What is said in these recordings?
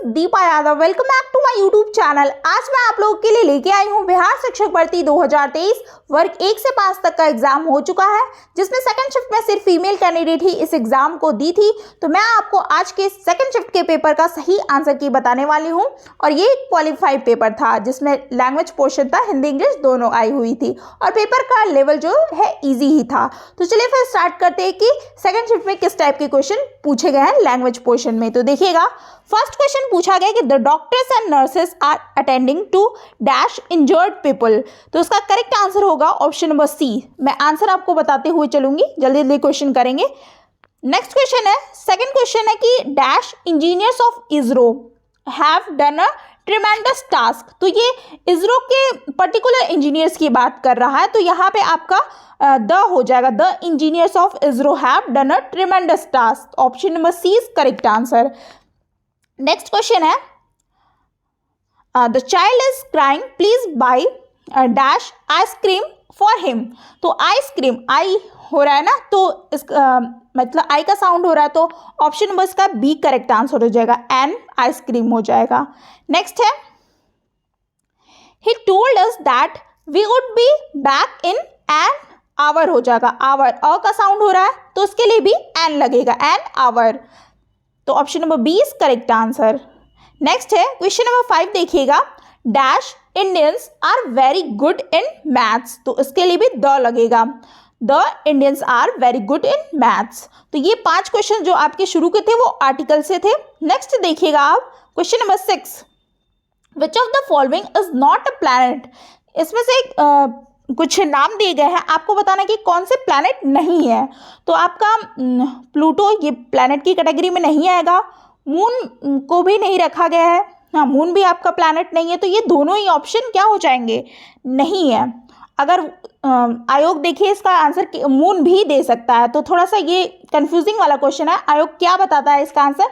Deepa Yadav. Welcome back to my YouTube channel. आज मैं आप लोगों के लिए लेके आई हूँ बिहार शिक्षक भर्ती 2023 वर्ग 1 से 5 तक का एग्जाम हो चुका है, जिसमें सेकंड शिफ्ट में सिर्फ फीमेल कैंडिडेट ही इस एग्जाम को दी थी। तो मैं आपको आज के सेकंड शिफ्ट के पेपर का सही आंसर की बताने वाली हूँ। और ये एक क्वालिफाइड पेपर था जिसमें लैंग्वेज पोर्शन था, हिंदी इंग्लिश दोनों आई हुई थी और पेपर का लेवल जो है ईजी ही था। तो चलिए फिर स्टार्ट करते हैं कि सेकंड शिफ्ट में किस टाइप के क्वेश्चन पूछे गए हैं लैंग्वेज पोर्शन में। तो देखिएगा, फर्स्ट क्वेश्चन पूछा गया कि the doctors and nurses are attending to dash injured people. तो इसका करेक्ट आंसर होगा ऑप्शन नंबर सी। मैं आंसर आपको बताते हुए चलूंगी, जल्दी जल्दी क्वेश्चन करेंगे। नेक्स्ट क्वेश्चन है, सेकंड क्वेश्चन है कि dash engineers of ISRO have done a tremendous task. तो ये इसरो के पर्टिकुलर इंजीनियर्स की बात कर रहा है, तो यहाँ पे आपका द हो जाएगा, the engineers of ISRO have done a tremendous task. Option number C is correct answer. Next question है, the child is crying please buy dash ice cream for him. तो आइसक्रीम आई हो रहा है ना, तो इस मतलब आई का साउंड हो रहा है, तो ऑप्शन नंबर इसका बी करेक्ट आंसर हो जाएगा, एन आइसक्रीम हो जाएगा। नेक्स्ट है, he told us that we would be back in an hour हो जाएगा, आवर अ का साउंड हो रहा है तो उसके लिए भी एन लगेगा, एन आवर। तो option number B is correct answer. Next है क्वेश्चन नंबर 5, देखिएगा, dash Indians are very good in maths. तो इसके लिए भी द लगेगा, the Indians are very good in maths. तो ये 5 क्वेश्चन जो आपके शुरू के थे वो आर्टिकल से थे। नेक्स्ट देखिएगा आप question number 6, which of the following is not a planet. इसमें से कुछ नाम दिए गए हैं, आपको बताना कि कौन से प्लैनेट नहीं है। तो आपका प्लूटो ये प्लैनेट की कैटेगरी में नहीं आएगा, मून को भी नहीं रखा गया है, हाँ मून भी आपका प्लैनेट नहीं है, तो ये दोनों ही ऑप्शन क्या हो जाएंगे, नहीं है। अगर आयोग देखिए इसका आंसर मून भी दे सकता है, तो थोड़ा सा ये कंफ्यूजिंग वाला क्वेश्चन है, आयोग क्या बताता है इसका आंसर,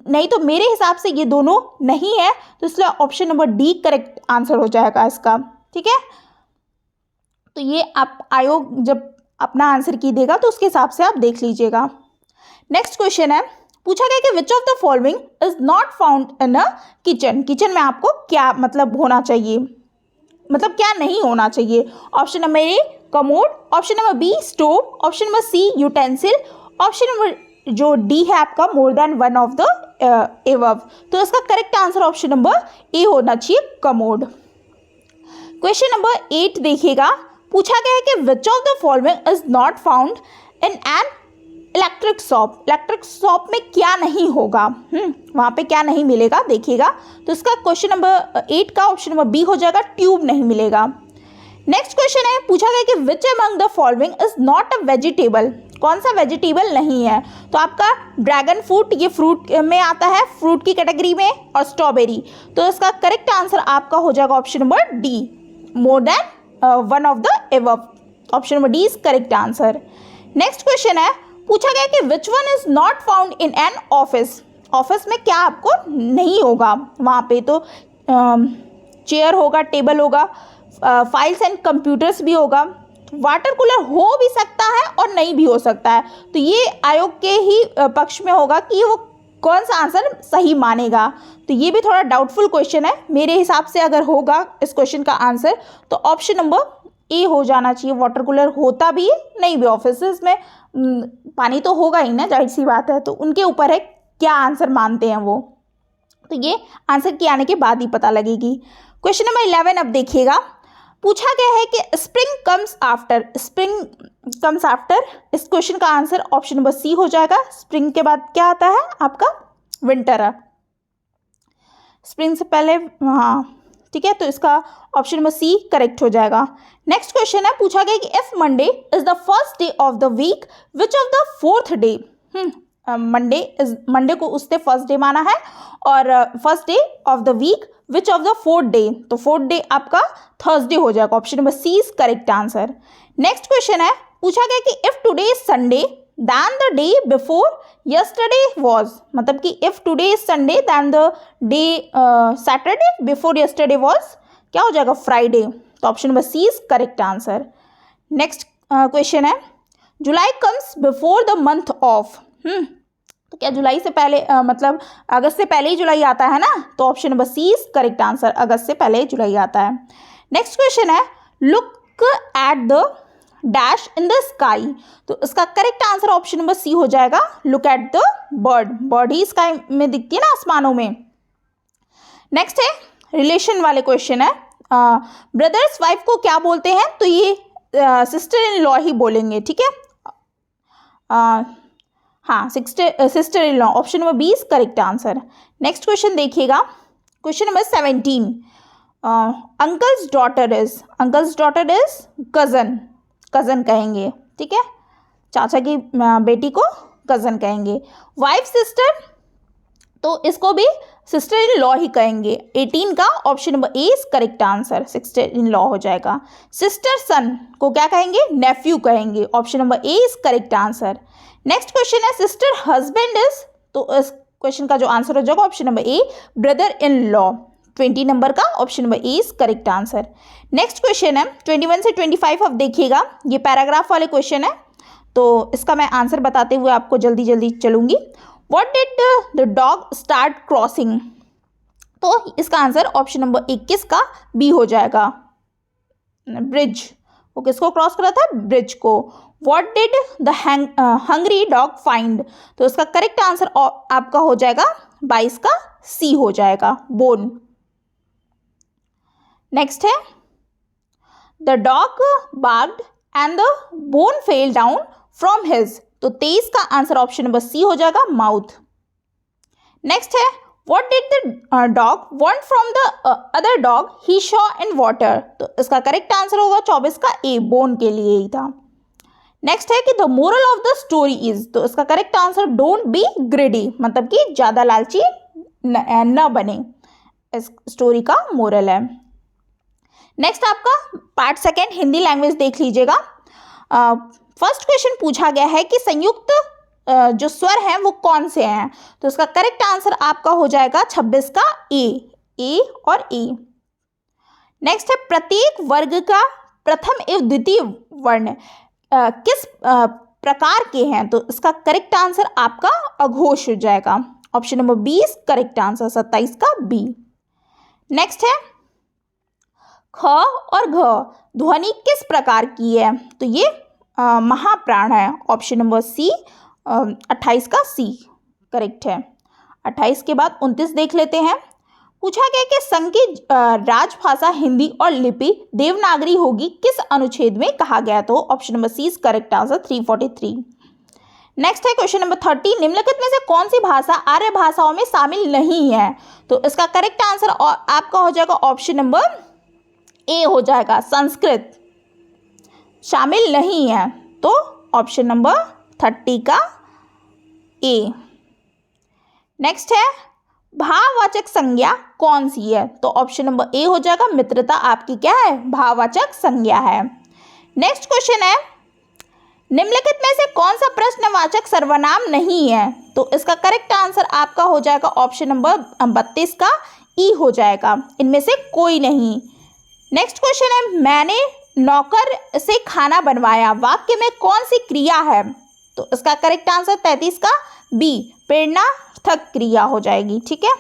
नहीं तो मेरे हिसाब से ये दोनों नहीं है, तो इसलिए option number D correct answer हो जाएगा इसका। ठीक है, तो ये आप आयोग जब अपना आंसर की देगा तो उसके हिसाब से आप देख लीजिएगा। नेक्स्ट क्वेश्चन है, पूछा गया कि विच of the following is not found in a kitchen. Kitchen में आपको क्या मतलब होना चाहिए, मतलब क्या नहीं होना चाहिए। Option number A commode, option number B stove, option number C utensil, option number जो डी है आपका more than one of the above. तो इसका correct answer option number A होना चाहिए, कमोड। क्वेश्चन नंबर 8 देखिएगा, पूछा गया है कि विच of the following is not found in an electric shop. Electric shop में क्या नहीं होगा, वहाँ पे क्या नहीं मिलेगा देखिएगा। तो इसका क्वेश्चन नंबर 8 का ऑप्शन नंबर बी हो जाएगा, ट्यूब नहीं मिलेगा। नेक्स्ट क्वेश्चन है, पूछा गया कि which among the following is not a vegetable. कौन सा वेजिटेबल नहीं है। तो आपका ड्रैगन फ्रूट ये फ्रूट में आता है, फ्रूट की कैटेगरी में, और स्ट्रॉबेरी। तो इसका करेक्ट आंसर आपका हो जाएगा option number D, more than one of the above. Option number D is correct answer. Next question है, पूछा गया कि which one is not found in an office. Office में क्या आपको नहीं होगा वहाँ पे, तो चेयर होगा, टेबल होगा, फाइल्स एंड कंप्यूटर्स भी होगा, वाटर कूलर हो भी सकता है और नहीं भी हो सकता है। तो ये आयोग के ही पक्ष में होगा कि वो कौन सा आंसर सही मानेगा। तो ये भी थोड़ा डाउटफुल क्वेश्चन है, मेरे हिसाब से अगर होगा इस क्वेश्चन का आंसर तो ऑप्शन नंबर ए हो जाना चाहिए। वाटर कूलर होता भी है नहीं भी, ऑफिस में पानी तो होगा ही ना, जाहिर सी बात है, तो उनके ऊपर है क्या आंसर मानते हैं वो। तो ये आंसर के आने के बाद ही पता लगेगी। क्वेश्चन नंबर 11 अब देखिएगा, पूछा गया है कि spring comes after. Spring comes after, इस क्वेश्चन का आंसर ऑप्शन नंबर सी हो जाएगा। स्प्रिंग के बाद क्या आता है आपका, विंटर है, स्प्रिंग से पहले, हाँ ठीक है, तो इसका ऑप्शन नंबर सी करेक्ट हो जाएगा। नेक्स्ट क्वेश्चन है, पूछा गया कि if Monday is the first day of the week which of the fourth day. Monday को उसने फर्स्ट डे माना है, और first day of the week which of the fourth day, तो फोर्थ डे आपका थर्सडे हो जाएगा। Option number C is correct answer. Next question है, पूछा गया कि if today is Sunday then the day before yesterday was. मतलब कि if today is Sunday then the day Saturday before yesterday was क्या हो जाएगा, फ्राइडे। तो option number C is correct answer. Next question है, July comes before the month of. तो क्या जुलाई से पहले मतलब अगस्त से पहले ही जुलाई आता है ना, तो option number C is correct answer, अगस्त से पहले जुलाई आता है। नेक्स्ट क्वेश्चन है look at the dash in the sky, तो इसका correct answer option number C हो जाएगा look at the bird, bird ही स्काई में दिखती है ना, आसमानों में। नेक्स्ट है रिलेशन वाले क्वेश्चन है, ब्रदर्स वाइफ को क्या बोलते हैं, तो ये सिस्टर इन लॉ ही बोलेंगे, ठीक है। हाँ, sister in law, option number B is correct answer. Next question देखिएगा, question number 17, uncle's daughter is cousin, cousin कहेंगे, ठीक है, चाचा की बेटी को कज़न कहेंगे। वाइफ सिस्टर, तो इसको भी सिस्टर इन लॉ ही कहेंगे। 18 का option number A is correct answer, sister in law हो जाएगा। सिस्टर सन को क्या कहेंगे, नेफ्यू कहेंगे, option number A is correct answer. Next question है सिस्टर हस्बैंड इज, तो इस क्वेश्चन का जो आंसर हो जाएगा option number A brother in law, 20 number का option number A is correct answer. Next question है 21 से 25, अब देखिएगा, ये पैराग्राफ वाले क्वेश्चन है, तो इसका मैं आंसर बताते हुए आपको जल्दी जल्दी चलूंगी। What did the dog start crossing, तो इसका आंसर ऑप्शन नंबर 21 का बी हो जाएगा, ब्रिज, वो किसको क्रॉस करा था, ब्रिज को। What did the hungry dog find, तो इसका करेक्ट आंसर आपका हो जाएगा 22 का सी हो जाएगा, बोन। नेक्स्ट है the dog barked and the bone fell down from his, तो 23 का आंसर ऑप्शन नंबर सी हो जाएगा, माउथ। नेक्स्ट है what did the dog want from the other dog he saw in water, तो इसका correct answer होगा 24 का ए, bone के लिए ही था। नेक्स्ट है कि the moral of the story is, तो इसका करेक्ट आंसर डोंट बी ग्रेडी, मतलब कि ज़्यादा लालची न बने, इस स्टोरी का मोरल है। नेक्स्ट आपका पार्ट सेकेंड हिंदी लैंग्वेज देख लीजिएगा। फर्स्ट क्वेश्चन पूछा गया है कि संयुक्त जो स्वर हैं वो कौन से हैं, तो इसका करेक्ट आंसर आपका हो जाएगा 26 का ए और ए। नेक्स्ट है प्रत्येक वर्ग का प्रथम एवं द्वितीय वर्ण किस प्रकार के हैं, तो इसका करेक्ट आंसर आपका अघोष हो जाएगा, option number B is correct answer, 27 का बी। नेक्स्ट है ख और घ ध्वनि किस प्रकार की है, तो ये महाप्राण है, ऑप्शन नंबर सी 28 का सी करेक्ट है। 28 के बाद 29 देख लेते हैं। पूछा गया कि संघ की राजभाषा हिंदी और लिपि देवनागरी होगी, किस अनुच्छेद में कहा गया, तो option number C is correct answer, 343। Next है क्वेश्चन नंबर 30, निम्नलिखित में से कौन सी भाषा आर्य भाषाओं में शामिल नहीं है, तो इसका करेक्ट आंसर आपका हो जाएगा ऑप्शन नंबर ए हो जाएगा, संस्कृत शामिल नहीं है, तो ऑप्शन नंबर 30 का ए। नेक्स्ट है भाववाचक संज्ञा कौन सी है, तो ऑप्शन नंबर ए हो जाएगा, मित्रता आपकी क्या है, भाववाचक संज्ञा है। नेक्स्ट क्वेश्चन है निम्नलिखित में से कौन सा प्रश्नवाचक सर्वनाम नहीं है, तो इसका करेक्ट आंसर आपका हो जाएगा ऑप्शन नंबर 32 का ई हो जाएगा, इनमें से कोई नहीं। नेक्स्ट क्वेश्चन है मैंने नौकर से खाना बनवाया, वाक्य में कौन सी क्रिया है, तो इसका करेक्ट आंसर 33 का बी प्रेरणार्थक क्रिया हो जाएगी, ठीक है।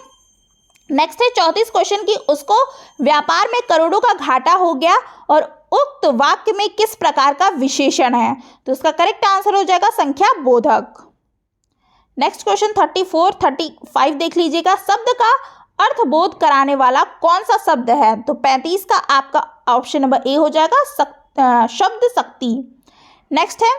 नेक्स्ट है 34 क्वेश्चन की उसको व्यापार में करोड़ों का घाटा हो गया और उक्त वाक्य में किस प्रकार का विशेषण है, तो इसका करेक्ट आंसर हो जाएगा संख्या बोधक। नेक्स्ट क्वेश्चन 34 35 देख लीजिएगा, शब्द का अर्थबोध कराने वाला कौन सा शब्द है, तो 35 का आपका ऑप्शन नंबर ए हो जाएगा, शब्द शक्ति। नेक्स्ट है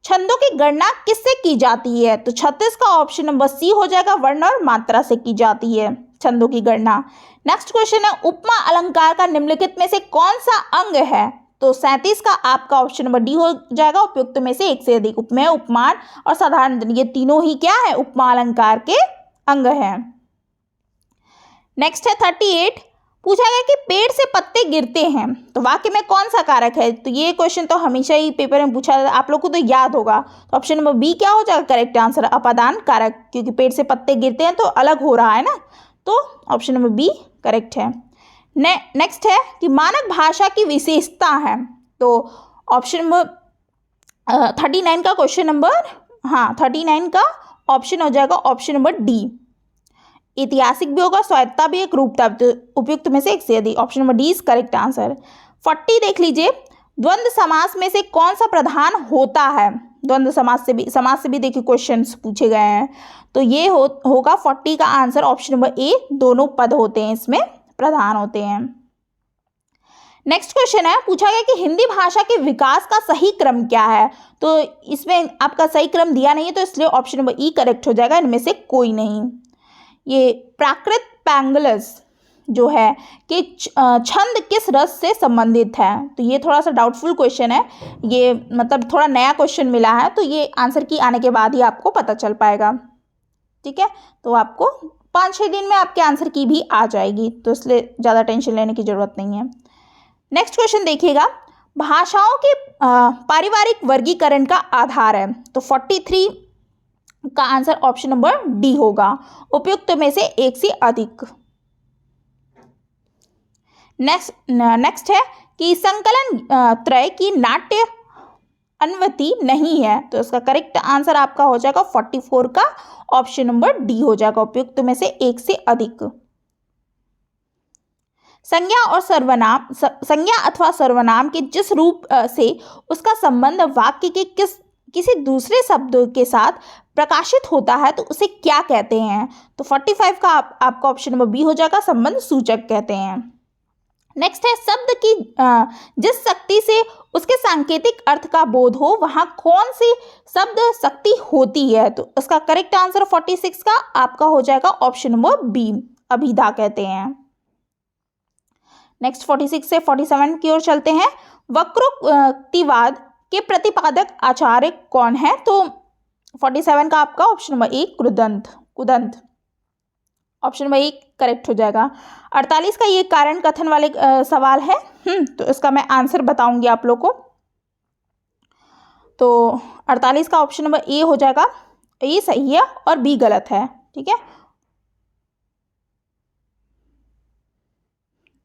छंदों की गणना किससे की जाती है, तो 36 का ऑप्शन नंबर सी हो जाएगा, वर्ण और मात्रा से की जाती है छंदों की गणना। नेक्स्ट क्वेश्चन है उपमा अलंकार का निम्नलिखित में से कौन सा अंग है, तो 37 का आपका ऑप्शन नंबर डी हो जाएगा, उपयुक्त में से एक से अधिक, उपमेय उपमान और साधारण, ये तीनों ही क्या है, उपमा अलंकार के अंग हैं। नेक्स्ट है 38, पूछा गया कि पेड़ से पत्ते गिरते हैं, तो वाक्य में कौन सा कारक है, तो ये क्वेश्चन तो हमेशा ही पेपर में पूछा जाता है, आप लोग को तो याद होगा, तो ऑप्शन नंबर बी क्या हो जाएगा करेक्ट आंसर, अपादान कारक, क्योंकि पेड़ से पत्ते गिरते हैं तो अलग हो रहा है ना, तो ऑप्शन नंबर बी करेक्ट है। नेक्स्ट है कि मानक भाषा की विशेषता है, तो ऑप्शन नंबर 39 का क्वेश्चन नंबर 39 का ऑप्शन हो जाएगा ऑप्शन नंबर डी। ऐतिहासिक भी होगा, स्वायत्तता भी, एक रूपता भी, तो उपयुक्त में से एक से अधिक, option number D is correct answer. 40 देख लीजिए, द्वंद्व समास में से कौन सा प्रधान होता है? द्वंद्व समास से भी देखिए क्वेश्चंस पूछे गए हैं, तो ये होगा 40 का आंसर ऑप्शन नंबर ए, दोनों पद होते हैं इसमें प्रधान होते हैं। नेक्स्ट क्वेश्चन है, पूछा गया कि हिंदी भाषा के विकास का सही क्रम क्या है? तो इसमें आपका सही क्रम दिया नहीं है, तो इसलिए ऑप्शन नंबर ई करेक्ट हो जाएगा, इनमें से कोई नहीं। ये प्राकृत पैंगलस जो है कि छंद किस रस से संबंधित है? तो ये थोड़ा सा डाउटफुल क्वेश्चन है, ये मतलब थोड़ा नया क्वेश्चन मिला है, तो ये आंसर की आने के बाद ही आपको पता चल पाएगा। ठीक है, तो आपको 5-6 दिन में आपके आंसर की भी आ जाएगी, तो इसलिए ज़्यादा टेंशन लेने की ज़रूरत नहीं है। नेक्स्ट क्वेश्चन देखिएगा, भाषाओं के पारिवारिक वर्गीकरण का आधार है? तो 43 का आंसर ऑप्शन नंबर डी होगा, उपयुक्त में से एक से अधिक। नेक्स्ट है कि संकलन त्रय की नाट्य अनुमति नहीं है, तो इसका करेक्ट आंसर आपका हो जाएगा 44 का ऑप्शन नंबर डी हो जाएगा, उपयुक्त में से एक से अधिक। संज्ञा और सर्वनाम, संज्ञा अथवा सर्वनाम के जिस रूप से उसका संबंध वाक्य के किसी दूसरे शब्द के साथ प्रकाशित होता है, तो उसे क्या कहते हैं? तो 45 का आपका ऑप्शन नंबर बी हो जाएगा, संबंध सूचक कहते हैं। नेक्स्ट है, शब्द की जिस शक्ति से उसके सांकेतिक अर्थ का बोध हो, वहां कौन सी शब्द शक्ति होती है? तो इसका करेक्ट आंसर 46 का आपका हो जाएगा ऑप्शन नंबर बी, अभिधा कहते हैं। नेक्स्ट 46 से 47 की ओर चलते हैं, वक्रोक्तिवाद के प्रतिपादक आचार्य कौन है? तो 47 का आपका ऑप्शन नंबर ए, कुदंत, ऑप्शन नंबर ए करेक्ट हो जाएगा। 48 का ये कारण कथन वाले सवाल है, तो इसका मैं आंसर बताऊंगी आप लोग को। तो 48 का ऑप्शन नंबर ए हो जाएगा, ए सही है और बी गलत है। ठीक है,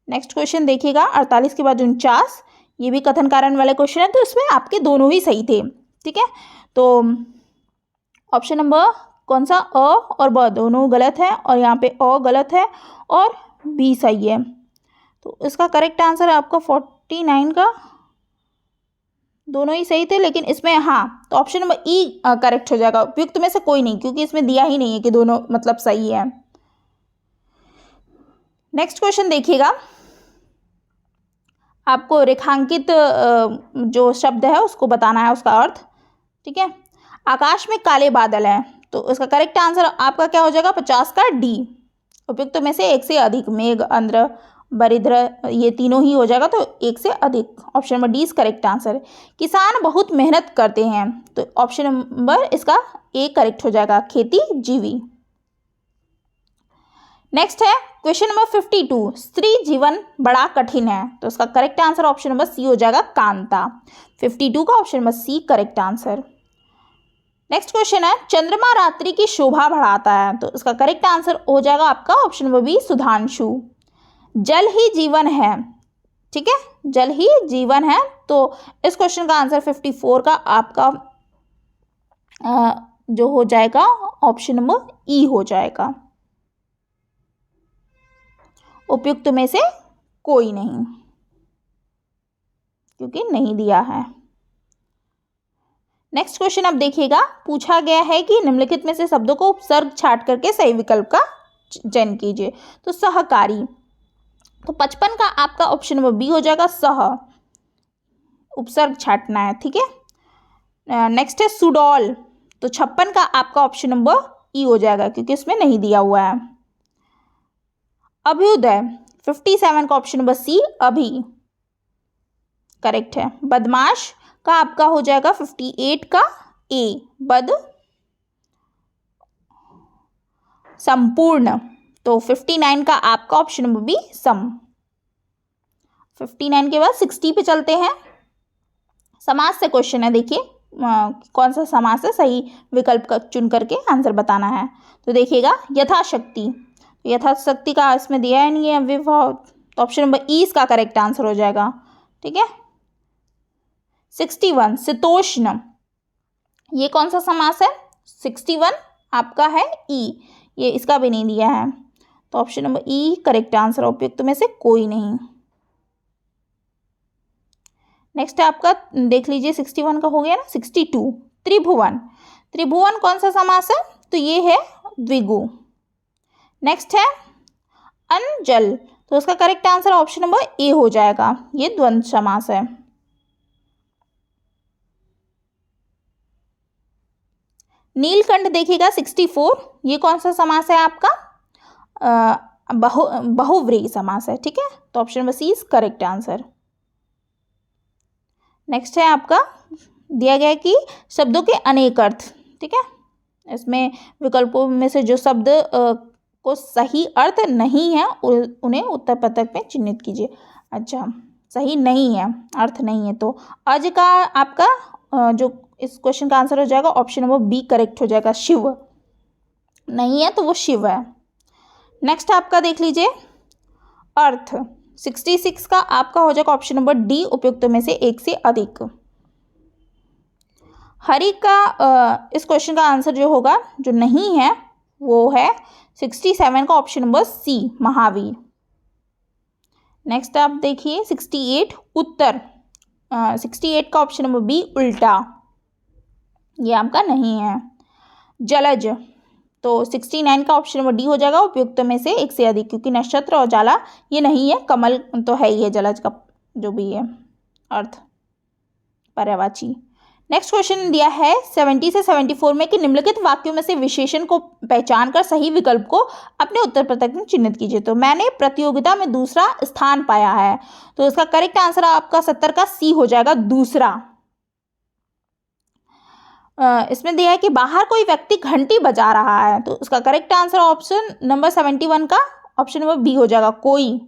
नेक्स्ट क्वेश्चन देखिएगा, 48 के बाद 49, ये भी कथन कारण वाले क्वेश्चन है, तो इसमें आपके दोनों ही सही थे। ठीक है, तो ऑप्शन नंबर कौन सा, अ और ब दोनों गलत है, और यहाँ पे अ गलत है और बी सही है, तो इसका करेक्ट आंसर है आपका 49 का, दोनों ही सही थे, लेकिन इसमें हाँ, तो ऑप्शन नंबर ई करेक्ट हो जाएगा, उपयुक्त में से कोई नहीं, क्योंकि इसमें दिया ही नहीं है कि दोनों मतलब सही है। नेक्स्ट क्वेश्चन देखिएगा, आपको रेखांकित जो शब्द है उसको बताना है, उसका अर्थ। ठीक है, आकाश में काले बादल हैं, तो इसका करेक्ट आंसर आपका क्या हो जाएगा, 50 का डी, उपयुक्त में से एक से अधिक, मेघ, अंध्र, बरिद्र, ये तीनों ही हो जाएगा, तो एक से अधिक, option number D is correct answer. किसान बहुत मेहनत करते हैं, तो ऑप्शन नंबर इसका ए करेक्ट हो जाएगा, खेती जीवी। नेक्स्ट है क्वेश्चन नंबर 52, स्त्री जीवन बड़ा कठिन है, तो इसका correct answer option number C हो जाएगा, कांता। 52 का option number C correct answer. Next question है, चंद्रमा रात्रि की शोभा बढ़ाता है, तो इसका करेक्ट आंसर हो जाएगा आपका ऑप्शन नंबर बी, सुधांशु। जल ही जीवन है, ठीक है, जल ही जीवन है, तो इस क्वेश्चन का आंसर 54 का आपका जो हो जाएगा ऑप्शन नंबर ई हो जाएगा, उपयुक्त में से कोई नहीं, क्योंकि नहीं दिया है। नेक्स्ट क्वेश्चन अब देखिएगा, पूछा गया है कि निम्नलिखित में से शब्दों को उपसर्ग छाट करके सही विकल्प का चयन कीजिए। तो सहकारी, तो 55 का आपका ऑप्शन नंबर बी हो जाएगा, सह, उपसर्ग छाटना है। ठीक है, नेक्स्ट है सुडौल, तो 56 का आपका ऑप्शन नंबर ई हो जाएगा, क्योंकि इसमें नहीं दिया हुआ है। अभ्युदय, 57 का ऑप्शन नंबर सी, अभी करेक्ट है। बदमाश का आपका हो जाएगा 58 का ए, बद। संपूर्ण, तो 59 का आपका ऑप्शन नंबर बी, सम। 59 के बाद 60 पे चलते हैं, समास से क्वेश्चन है, देखिए कौन सा समास है, सही विकल्प का चुन करके आंसर बताना है। तो देखिएगा, यथाशक्ति, यथाशक्ति का इसमें दिया है नहीं है विभव, तो ऑप्शन नंबर ई इसका करेक्ट आंसर हो जाएगा। ठीक है, 61 शीतोष्ण, ये कौन सा समास है, 61 आपका है ई, ये इसका भी नहीं दिया है, तो ऑप्शन नंबर ई करेक्ट आंसर, उपयुक्त में से कोई नहीं। नेक्स्ट है आपका, देख लीजिए 61 का हो गया ना, 62 त्रिभुवन, त्रिभुवन कौन सा समास है, तो ये है द्विगु। नेक्स्ट है अंजल, तो उसका करेक्ट आंसर ऑप्शन नंबर ए हो जाएगा, ये द्वंद्व समास है। नीलकंठ देखिएगा 64, ये कौन सा समास है आपका, बहुव्रीहि समास है, ठीक है, तो option number C is correct answer. Next है आपका, दिया गया है कि शब्दों के अनेक अर्थ, ठीक है, इसमें विकल्पों में से जो शब्द को सही अर्थ नहीं है उन्हें उत्तर पत्रक में चिन्हित कीजिए। अच्छा, सही नहीं है, अर्थ नहीं है, तो अज का आपका जो इस क्वेश्चन का आंसर हो जाएगा ऑप्शन नंबर बी करेक्ट हो जाएगा, शिव नहीं है तो वो शिव है। नेक्स्ट आपका देख लीजिए अर्थ, 66 का आपका हो जाएगा ऑप्शन नंबर डी, उपयुक्त में से एक से अधिक। हरि का इस क्वेश्चन का आंसर जो होगा, जो नहीं है, वो है 67 का option number C, Mahavir. Next आप देखिए 68 उत्तर, 68 का ऑप्शन नंबर बी उल्टा, ये आपका नहीं है। जलज, तो 69 का ऑप्शन नंबर डी हो जाएगा, उपयुक्त में से एक से अधिक, क्योंकि नक्षत्र और जाला ये नहीं है, कमल तो है ही है जलज का जो भी है अर्थ पर्यायवाची। नेक्स्ट क्वेश्चन दिया है 70 से 74 में कि निम्नलिखित वाक्यों में से विशेषण को पहचान कर सही विकल्प को अपने उत्तर पत्रक में चिन्हित कीजिए। तो मैंने प्रतियोगिता में दूसरा स्थान पाया है, तो इसका करेक्ट आंसर आपका 70 का सी हो जाएगा, दूसरा। इसमें दिया है कि बाहर कोई व्यक्ति घंटी बजा रहा है, तो उसका करेक्ट आंसर ऑप्शन नंबर 71 का ऑप्शन नंबर बी हो जाएगा, कोई।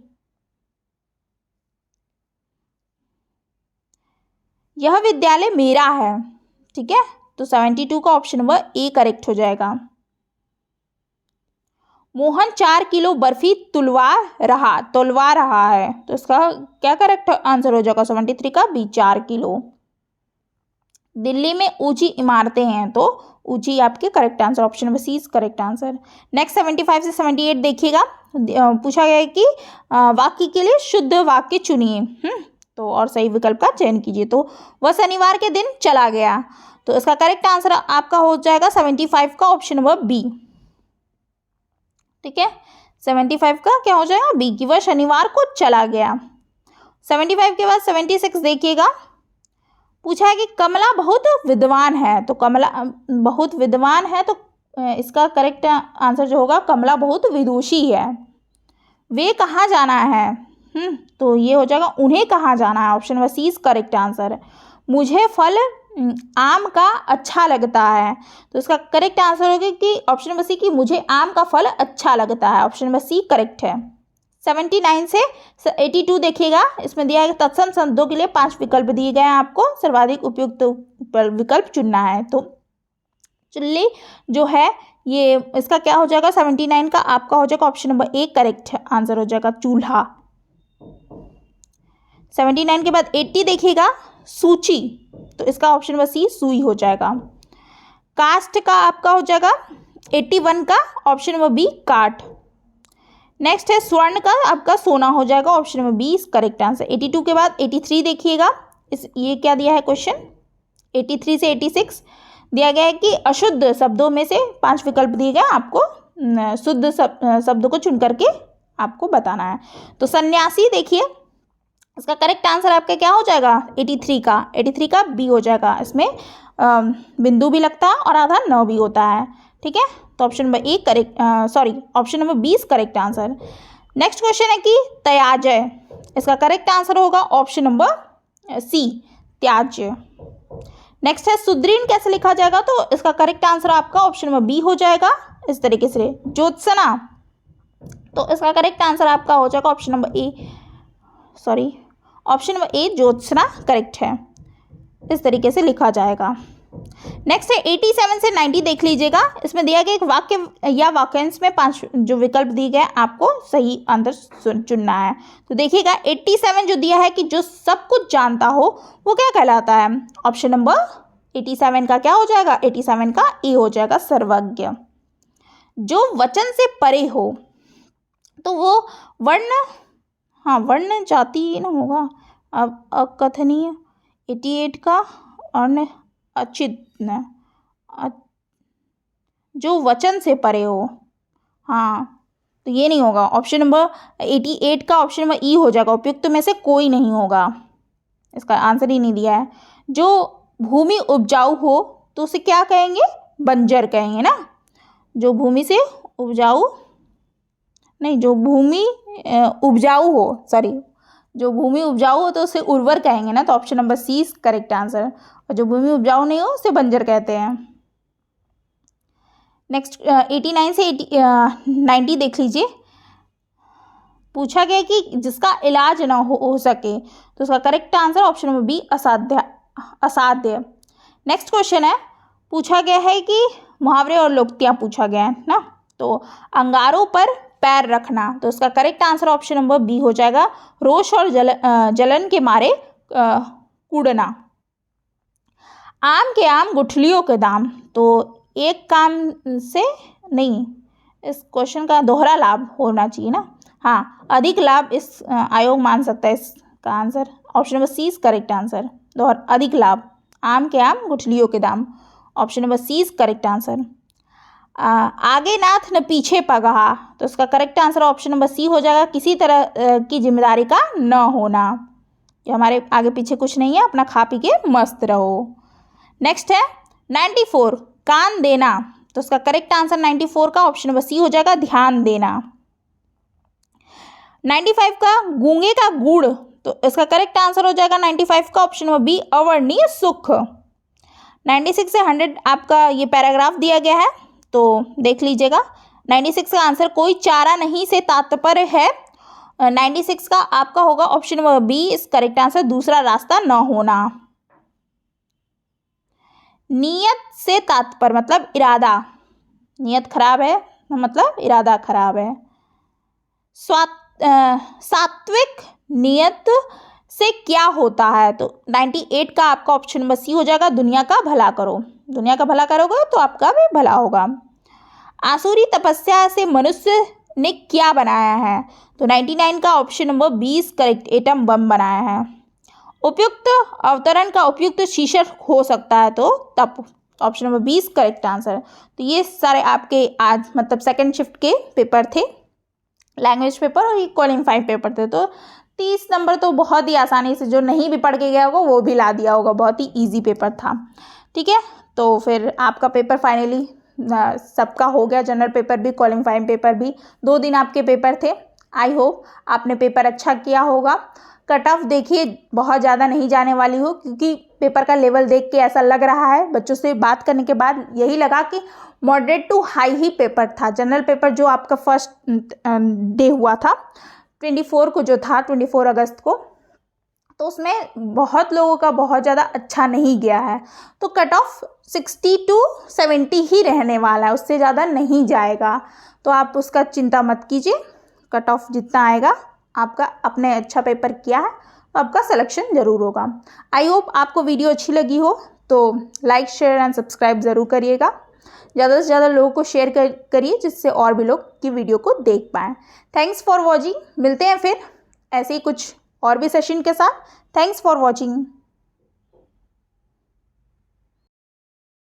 यह विद्यालय मेरा है, ठीक है, तो 72 का ऑप्शन नंबर ए करेक्ट हो जाएगा। मोहन 4 किलो बर्फी तुलवा रहा है, तो इसका क्या करेक्ट आंसर हो जाएगा, 73 का बी, 4 किलो। दिल्ली में ऊंची इमारतें हैं, तो ऊंची आपके correct answer, option number C is correct answer. Next 75 से 78 देखिएगा, पूछा गया है कि वाक्य के लिए शुद्ध वाक्य चुनिए, तो और सही विकल्प का चयन कीजिए। तो वह शनिवार के दिन चला गया, तो इसका करेक्ट आंसर आपका हो जाएगा 75 का ऑप्शन नंबर बी, ठीक है, 75 का क्या हो जाएगा, बी, कि वह शनिवार को चला गया। 75 के बाद 76 देखिएगा, पूछा है कि कमला बहुत विद्वान है, तो कमला बहुत विद्वान है, तो इसका करेक्ट आंसर जो होगा, कमला बहुत विदुषी है। वे कहाँ जाना है, तो ये हो जाएगा उन्हें कहाँ जाना है, option number C is correct answer. मुझे फल आम का अच्छा लगता है, तो इसका करेक्ट आंसर होगा कि ऑप्शन नंबर सी, कि मुझे आम का फल अच्छा लगता है, ऑप्शन नंबर सी करेक्ट है। 79 से 82 देखिएगा, इसमें दिया है तत्सम शब्दों के लिए 5 विकल्प दिए गए हैं, आपको सर्वाधिक उपयुक्त विकल्प चुनना है। तो चलिए जो है ये इसका क्या हो जाएगा, 79 का आपका हो जाएगा option number A correct answer हो जाएगा, चूल्हा। 79 के बाद 80 देखिएगा, सूची, तो इसका ऑप्शन नंबर सी सुई हो जाएगा। कास्ट का आपका हो जाएगा 81 का ऑप्शन नंबर बी, काठ। नेक्स्ट है स्वर्ण का आपका सोना हो जाएगा, option number B is correct answer. 82 के बाद 83 देखिएगा, ये क्या दिया है क्वेश्चन, 83 से 86 दिया गया है कि अशुद्ध शब्दों में से 5 विकल्प दिए गए, आपको शुद्ध शब्दों को चुन करके आपको बताना है। तो सन्यासी देखिए, इसका करेक्ट आंसर आपका क्या हो जाएगा, 83 का बी हो जाएगा। इसमें बिंदु भी लगता है और आधा न भी होता है, ठीक है, तो option number A correct, option number 20 correct answer. Next question है कि त्याज्य, इसका करेक्ट आंसर होगा ऑप्शन नंबर सी, त्याज्य। नेक्स्ट है सुदृढ़ कैसे लिखा जाएगा, तो इसका करेक्ट आंसर आपका ऑप्शन नंबर बी हो जाएगा, इस तरीके से। ज्योत्सना, तो इसका करेक्ट आंसर आपका हो जाएगा ऑप्शन नंबर ए, ज्योत्सना करेक्ट है, इस तरीके से लिखा जाएगा। नेक्स्ट है 87 से 90 देख लीजिएगा, इसमें दिया गया एक वाक्य या वाक्यांश में 5 जो विकल्प दिए गए, आपको सही आंसर चुनना है। तो देखिएगा 87 जो दिया है कि जो सब कुछ जानता हो वो क्या कहलाता है, ऑप्शन नंबर 87 का क्या हो जाएगा, 87 का ए हो जाएगा, सर्वज्ञ। जो वचन से परे हो, तो वो वर्ण, हाँ वर्ण जाति ना होगा, अब अकथनीय 88 का अर्ण अचित न जो वचन से परे हो, हाँ तो ये नहीं होगा। ऑप्शन नंबर 88 का ऑप्शन नंबर ई हो जाएगा, उपयुक्त में से कोई नहीं होगा, इसका आंसर ही नहीं दिया है। जो भूमि उपजाऊ हो तो उसे क्या कहेंगे, बंजर कहेंगे ना। जो भूमि से उपजाऊ नहीं, जो भूमि उपजाऊ हो, सॉरी, जो भूमि उपजाऊ हो तो उसे उर्वर कहेंगे ना, तो option number C is correct answer. और जो भूमि उपजाऊ नहीं हो उसे बंजर कहते हैं। नेक्स्ट 89 से 90 देख लीजिए। पूछा गया कि जिसका इलाज ना हो सके, तो उसका correct answer option number B असाध्य। नेक्स्ट क्वेश्चन है, पूछा गया है कि मुहावरे और लोकोक्तियाँ पूछा गया है ना, तो अंगारों पर पैर रखना, तो उसका correct answer option number B हो जाएगा, रोष और जलन के मारे कूदना। आम के आम गुठलियों के दाम, तो एक काम से नहीं, इस क्वेश्चन का दोहरा लाभ होना चाहिए ना, हाँ अधिक लाभ इस आयोग मान सकता है, इसका answer option number C is correct answer. अधिक लाभ, आम के आम गुठलियों के दाम, option number C is correct answer. आगे नाथ न पीछे पगहा, तो उसका correct answer option number C हो जाएगा, किसी तरह की जिम्मेदारी का न होना, जो हमारे आगे पीछे कुछ नहीं है, अपना खा पी के मस्त रहो। नेक्स्ट है 94 कान देना, तो उसका करेक्ट आंसर 94 का ऑप्शन नंबर सी हो जाएगा, ध्यान देना। 95 का गूंगे का गुड़, तो इसका करेक्ट आंसर हो जाएगा 95 का ऑप्शन नंबर बी, अवर्णीय सुख। 96 से 100 आपका ये पैराग्राफ दिया गया है, तो देख लीजिएगा। 96 का आंसर कोई चारा नहीं से तात्पर्य है, 96 का आपका होगा ऑप्शन नंबर बी इस करेक्ट आंसर, दूसरा रास्ता न होना। नियत से तात्पर्य मतलब इरादा, नियत खराब है मतलब इरादा खराब है। सात्विक नियत से क्या होता है, तो 98 का आपका ऑप्शन नंबर सी हो जाएगा, दुनिया का भला करो, दुनिया का भला करोगे तो आपका भी भला होगा। आसुरी तपस्या से मनुष्य ने क्या बनाया है, तो 99 का option number 20 correct, atom bomb बनाया है। उपयुक्त अवतरण का उपयुक्त शीर्षक हो सकता है, तो तप, ऑप्शन नंबर 20 करेक्ट आंसर। तो ये सारे आपके आज मतलब सेकंड शिफ्ट के पेपर थे, लैंग्वेज पेपर और क्वालिफाइंग पेपर थे। तो 30 नंबर तो बहुत ही आसानी से, जो नहीं भी पढ़ के गया होगा वो भी ला दिया होगा, बहुत ही ईजी पेपर था। ठीक है, तो फिर आपका पेपर फाइनली सबका हो गया, जनरल पेपर भी क्वालिफाइंग पेपर भी, 2 दिन आपके पेपर थे। आई होप आपने पेपर अच्छा किया होगा। कट ऑफ देखिए बहुत ज़्यादा नहीं जाने वाली हो, क्योंकि पेपर का लेवल देख के ऐसा लग रहा है, बच्चों से बात करने के बाद यही लगा कि मॉडरेट टू हाई ही पेपर था। जनरल पेपर जो आपका फर्स्ट डे हुआ था 24 को, जो था 24 अगस्त को, तो उसमें बहुत लोगों का बहुत ज़्यादा अच्छा नहीं गया है। तो कट ऑफ 60 to 70 ही रहने वाला है, उससे ज़्यादा नहीं जाएगा, तो आप उसका चिंता मत कीजिए। कट ऑफ जितना आएगा, आपका अपने अच्छा पेपर किया है तो आपका सिलेक्शन ज़रूर होगा। आई होप आपको वीडियो अच्छी लगी हो, तो लाइक शेयर एंड सब्सक्राइब ज़रूर करिएगा, ज़्यादा से ज़्यादा लोगों को शेयर करिए, जिससे और भी लोग की वीडियो को देख पाएँ। थैंक्स फॉर वॉचिंग, मिलते हैं फिर ऐसे ही कुछ और भी सेशन के साथ। Thanks for watching.